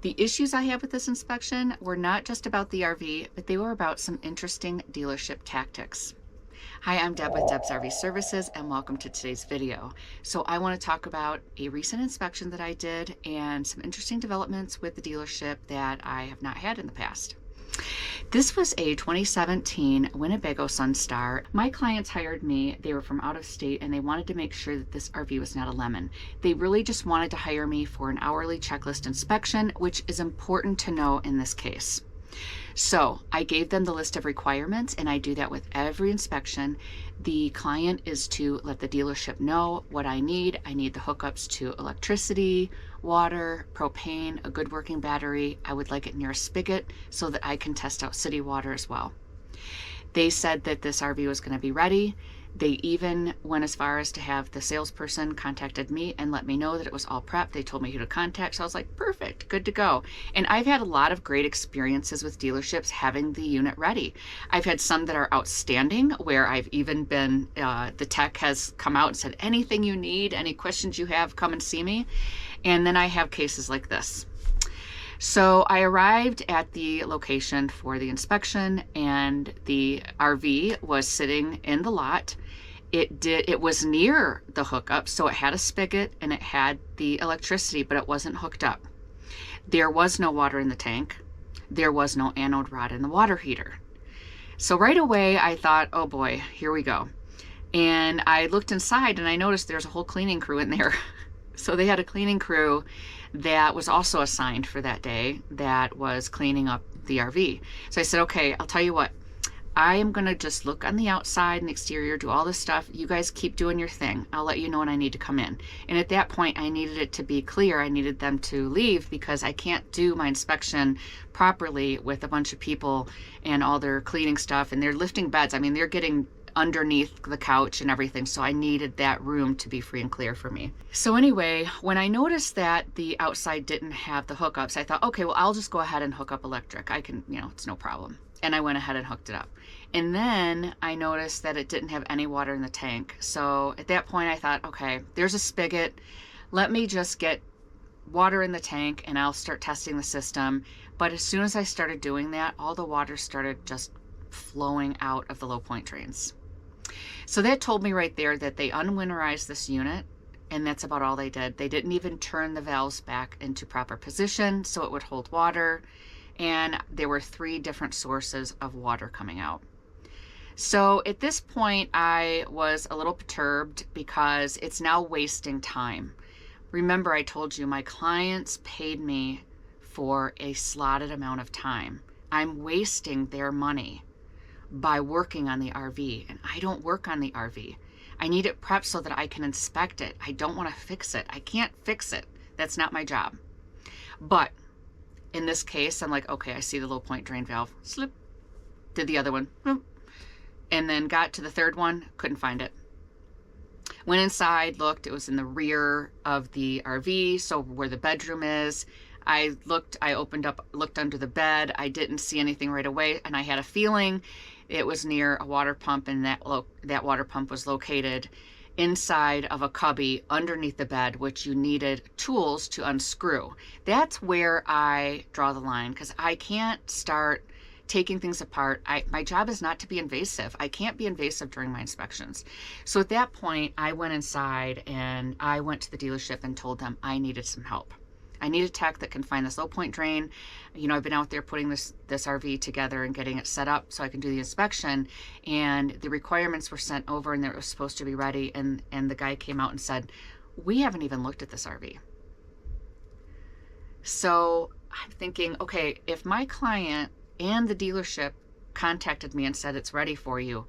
The issues I had with this inspection were not just about the RV, but they were about some interesting dealership tactics. Hi, I'm Deb with Deb's RV Services, and welcome to today's video. So I want to talk about a recent inspection that I did and some interesting developments with the dealership that I have not had in the past. This was a 2017 Winnebago Sunstar. My clients hired me. They were from out of state and they wanted to make sure that this RV was not a lemon. They really just wanted to hire me for an hourly checklist inspection, which is important to know in this case. So I gave them the list of requirements, and I do that with every inspection. The client is to let the dealership know what I need. I need the hookups to electricity, water, propane, a good working battery. I would like it near a spigot so that I can test out city water as well. They said that this RV was going to be ready. They even went as far as to have the salesperson contacted me and let me know that it was all prepped. They told me who to contact, so I was like, perfect, good to go. And I've had a lot of great experiences with dealerships having the unit ready. I've had some that are outstanding, where I've even been, the tech has come out and said, anything you need, any questions you have, come and see me. And then I have cases like this. So I arrived at the location for the inspection, and the RV was sitting in the lot. It was near the hookup, so it had a spigot and it had the electricity, but it wasn't hooked up. There was no water in the tank. There was no anode rod in the water heater. So right away I thought, oh boy, here we go. And I looked inside and I noticed there's a whole cleaning crew in there. So they had a cleaning crew that was also assigned for that day that was cleaning up the RV. So I said, okay, I'll tell you what, I am gonna just look on the outside and the exterior, do all this stuff. You guys keep doing your thing. I'll let you know when I need to come in. And at that point, I needed it to be clear. I needed them to leave because I can't do my inspection properly with a bunch of people and all their cleaning stuff, and they're lifting beds. I mean, they're getting underneath the couch and everything, so I needed that room to be free and clear for me. So anyway, when I noticed that the outside didn't have the hookups, I thought, okay, well, I'll just go ahead and hook up electric. I can, it's no problem. And I went ahead and hooked it up. And then I noticed that it didn't have any water in the tank. So at that point I thought, okay, there's a spigot. Let me just get water in the tank and I'll start testing the system. But as soon as I started doing that, all the water started just flowing out of the low point drains. So that told me right there that they unwinterized this unit, and that's about all they did. They didn't even turn the valves back into proper position so it would hold water, and there were 3 different sources of water coming out. So at this point, I was a little perturbed because it's now wasting time. Remember, I told you my clients paid me for a slotted amount of time. I'm wasting their money by working on the RV, and I don't work on the RV. I need it prepped so that I can inspect it. I don't want to fix it. I can't fix it. That's not my job. But in this case, I'm like, okay, I see the low point drain valve. Slip. Did the other one. And then got to the third one, couldn't find it. Went inside, looked, it was in the rear of the RV, so where the bedroom is. I looked, I opened up, looked under the bed. I didn't see anything right away, and I had a feeling it was near a water pump, and that water pump was located inside of a cubby underneath the bed, which you needed tools to unscrew. That's where I draw the line, because I can't start taking things apart. My job is not to be invasive. I can't be invasive during my inspections. So at that point, I went inside and I went to the dealership and told them I needed some help. I need a tech that can find this low point drain. I've been out there putting this RV together and getting it set up so I can do the inspection, and the requirements were sent over and it was supposed to be ready, and the guy came out and said, we haven't even looked at this RV. So I'm thinking, okay, if my client and the dealership contacted me and said it's ready for you,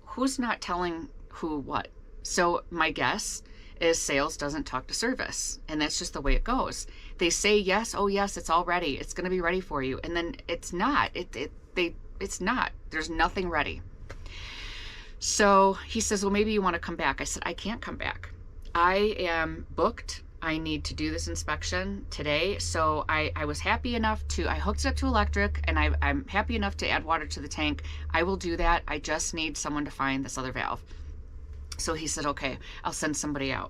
who's not telling who what? So my guess is sales doesn't talk to service, and that's just the way it goes. They say yes, oh yes, it's all ready, it's going to be ready for you, and then it's not. It's not. There's nothing ready. So he says, well, maybe you want to come back. I said, I can't come back. I am booked. I need to do this inspection today. So I was happy enough to, I hooked it up to electric, and I'm happy enough to add water to the tank. I will do that. I just need someone to find this other valve. So he said, okay, I'll send somebody out.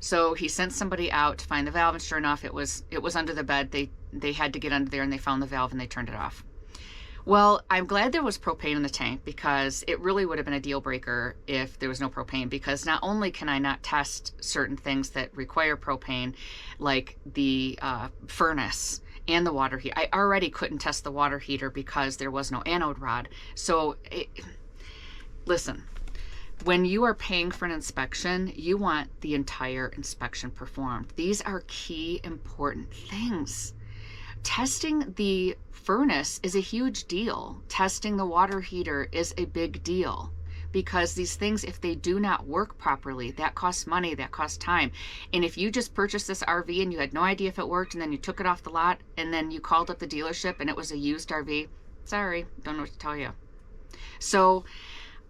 So he sent somebody out to find the valve, and sure enough, it was under the bed. They had to get under there, and they found the valve, and they turned it off. Well, I'm glad there was propane in the tank, because it really would have been a deal breaker if there was no propane, because not only can I not test certain things that require propane, like the furnace and the water heater. I already couldn't test the water heater because there was no anode rod. So listen, when you are paying for an inspection, you want the entire inspection performed. These are key, important things. Testing the furnace is a huge deal. Testing the water heater is a big deal, because these things, if they do not work properly, that costs money, that costs time. And if you just purchased this RV and you had no idea if it worked, and then you took it off the lot, and then you called up the dealership and it was a used RV, sorry, don't know what to tell you. So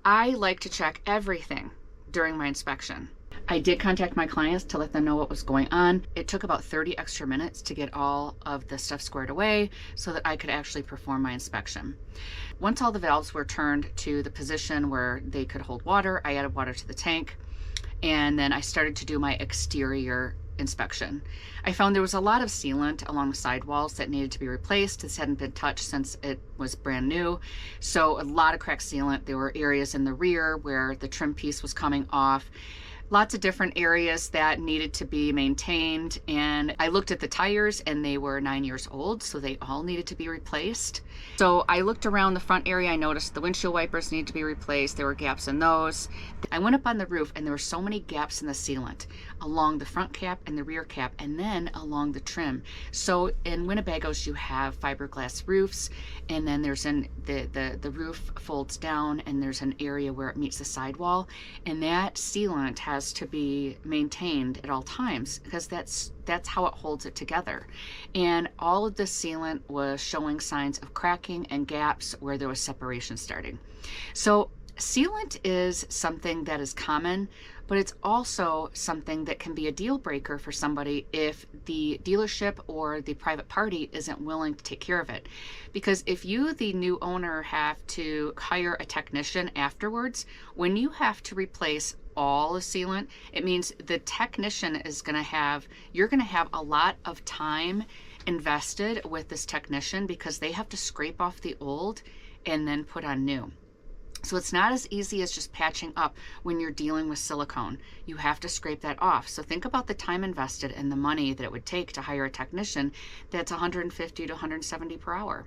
I like to check everything during my inspection. I did contact my clients to let them know what was going on. It took about 30 extra minutes to get all of the stuff squared away so that I could actually perform my inspection. Once all the valves were turned to the position where they could hold water, I added water to the tank, and then I started to do my exterior inspection. I found there was a lot of sealant along the sidewalls that needed to be replaced. This hadn't been touched since it was brand new. So a lot of cracked sealant. There were areas in the rear where the trim piece was coming off. Lots of different areas that needed to be maintained. And I looked at the tires, and they were 9 years old, so they all needed to be replaced. So I looked around the front area. I noticed the windshield wipers needed to be replaced. There were gaps in those. I went up on the roof, and there were so many gaps in the sealant along the front cap and the rear cap, and then along the trim. So in Winnebagos, you have fiberglass roofs, and then there's the roof folds down, and there's an area where it meets the sidewall, and that sealant has to be maintained at all times, because that's how it holds it together. And all of the sealant was showing signs of cracking and gaps where there was separation starting. So sealant is something that is common, but it's also something that can be a deal breaker for somebody if the dealership or the private party isn't willing to take care of it. Because if you, the new owner, have to hire a technician afterwards, when you have to replace all the sealant, it means the technician is going to have, you're going to have a lot of time invested with this technician, because they have to scrape off the old and then put on new. So it's not as easy as just patching up when you're dealing with silicone. You have to scrape that off. So think about the time invested and the money that it would take to hire a technician that's 150 to 170 per hour.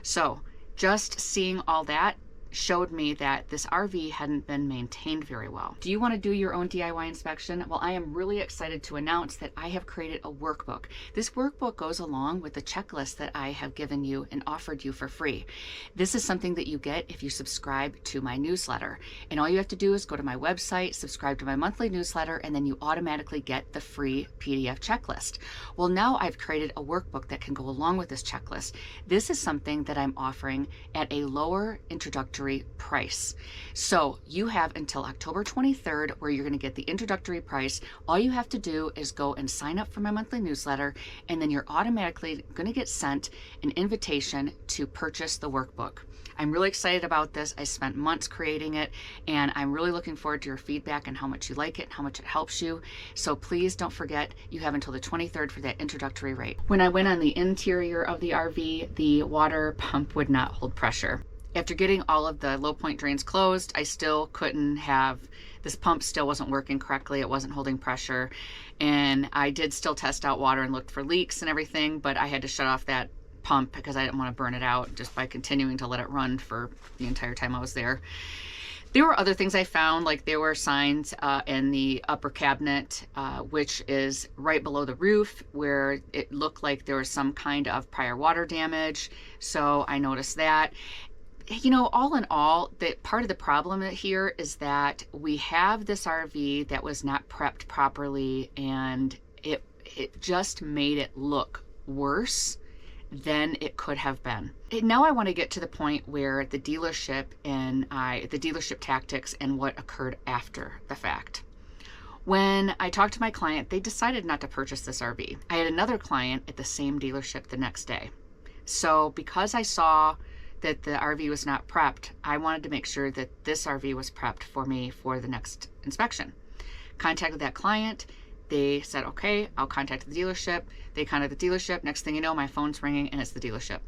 So just seeing all that showed me that this RV hadn't been maintained very well. Do you want to do your own DIY inspection? Well, I am really excited to announce that I have created a workbook. This workbook goes along with the checklist that I have given you and offered you for free. This is something that you get if you subscribe to my newsletter. And all you have to do is go to my website, subscribe to my monthly newsletter, and then you automatically get the free PDF checklist. Well, now I've created a workbook that can go along with this checklist. This is something that I'm offering at a lower introductory price. So you have until October 23rd where you're going to get the introductory price. All you have to do is go and sign up for my monthly newsletter, and then you're automatically going to get sent an invitation to purchase the workbook. I'm really excited about this. I spent months creating it, and I'm really looking forward to your feedback and how much you like it and how much it helps you. So please don't forget, you have until the 23rd for that introductory rate. When I went on the interior of the RV, the water pump would not hold pressure. After getting all of the low point drains closed, I still couldn't have, this pump still wasn't working correctly. It wasn't holding pressure. And I did still test out water and looked for leaks and everything, but I had to shut off that pump because I didn't want to burn it out just by continuing to let it run for the entire time I was there. There were other things I found, like there were signs in the upper cabinet, which is right below the roof, where it looked like there was some kind of prior water damage. So I noticed that. You know, all in all, part of the problem here is that we have this RV that was not prepped properly, and it just made it look worse than it could have been. Now I want to get to the point where the dealership the dealership tactics and what occurred after the fact. When I talked to my client, they decided not to purchase this RV. I had another client at the same dealership the next day. So because I saw that the RV was not prepped, I wanted to make sure that this RV was prepped for me for the next inspection. Contacted that client. They said, okay, I'll contact the dealership. They contact the dealership. Next thing you know, my phone's ringing and it's the dealership.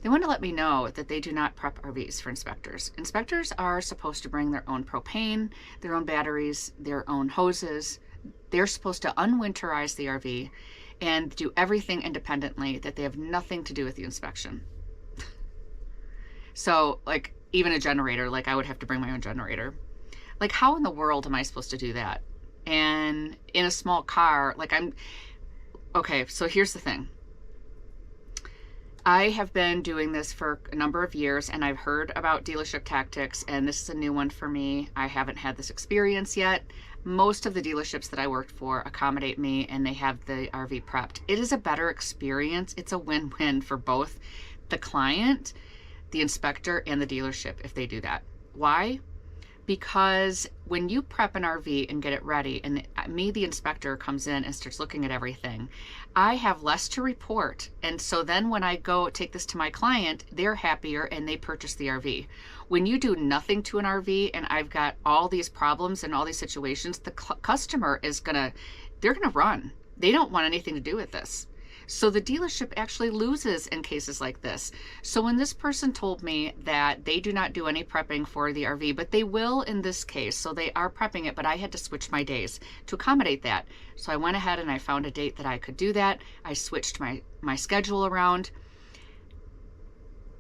They want to let me know that they do not prep RVs for inspectors. Inspectors are supposed to bring their own propane, their own batteries, their own hoses. They're supposed to unwinterize the RV and do everything independently, that they have nothing to do with the inspection. So, like, even a generator, like I would have to bring my own generator. Like, how in the world am I supposed to do that? And in a small car, like okay, so here's the thing. I have been doing this for a number of years, and I've heard about dealership tactics, and this is a new one for me. I haven't had this experience yet. Most of the dealerships that I worked for accommodate me, and they have the RV prepped. It is a better experience. It's a win-win for both the client, the inspector, and the dealership if they do that. Why? Because when you prep an RV and get it ready, and me, the inspector, comes in and starts looking at everything, I have less to report. And so then when I go take this to my client, they're happier and they purchase the RV. When you do nothing to an RV and I've got all these problems and all these situations, the customer is they're gonna run. They don't want anything to do with this. So the dealership actually loses in cases like this. So when this person told me that they do not do any prepping for the RV, but they will in this case, so they are prepping it, but I had to switch my days to accommodate that. So I went ahead and I found a date that I could do that. I switched my schedule around.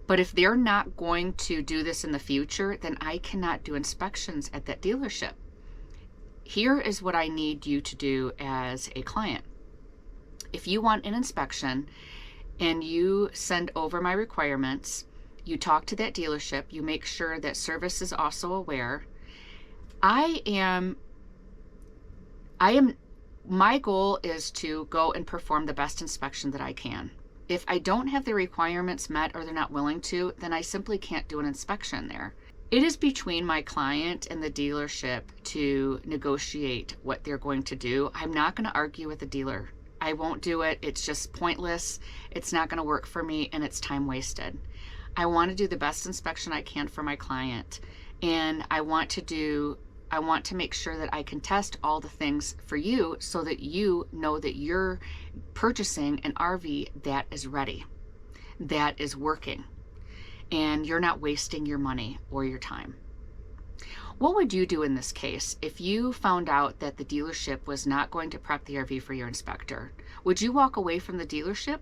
But if they're not going to do this in the future, then I cannot do inspections at that dealership. Here is what I need you to do as a client. If you want an inspection and you send over my requirements, you talk to that dealership, you make sure that service is also aware. My goal is to go and perform the best inspection that I can. If I don't have the requirements met or they're not willing to, then I simply can't do an inspection there. It is between my client and the dealership to negotiate what they're going to do. I'm not going to argue with the dealer. I won't do it. It's just pointless. It's not going to work for me and it's time wasted. I want to do the best inspection I can for my client. And I want to make sure that I can test all the things for you so that you know that you're purchasing an RV that is ready, that is working, and you're not wasting your money or your time. What would you do in this case if you found out that the dealership was not going to prep the RV for your inspector? Would you walk away from the dealership,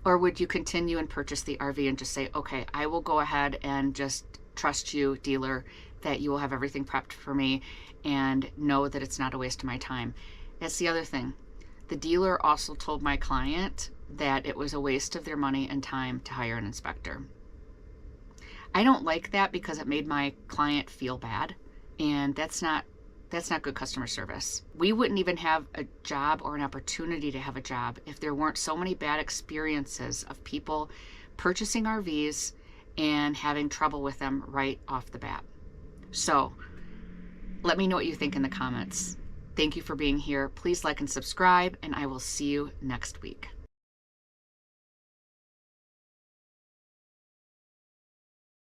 or would you continue and purchase the RV and just say, okay, I will go ahead and just trust you, dealer, that you will have everything prepped for me and know that it's not a waste of my time? That's the other thing. The dealer also told my client that it was a waste of their money and time to hire an inspector. I don't like that because it made my client feel bad. And that's not good customer service. We wouldn't even have a job or an opportunity to have a job if there weren't so many bad experiences of people purchasing RVs and having trouble with them right off the bat. So let me know what you think in the comments. Thank you for being here. Please like and subscribe, and I will see you next week.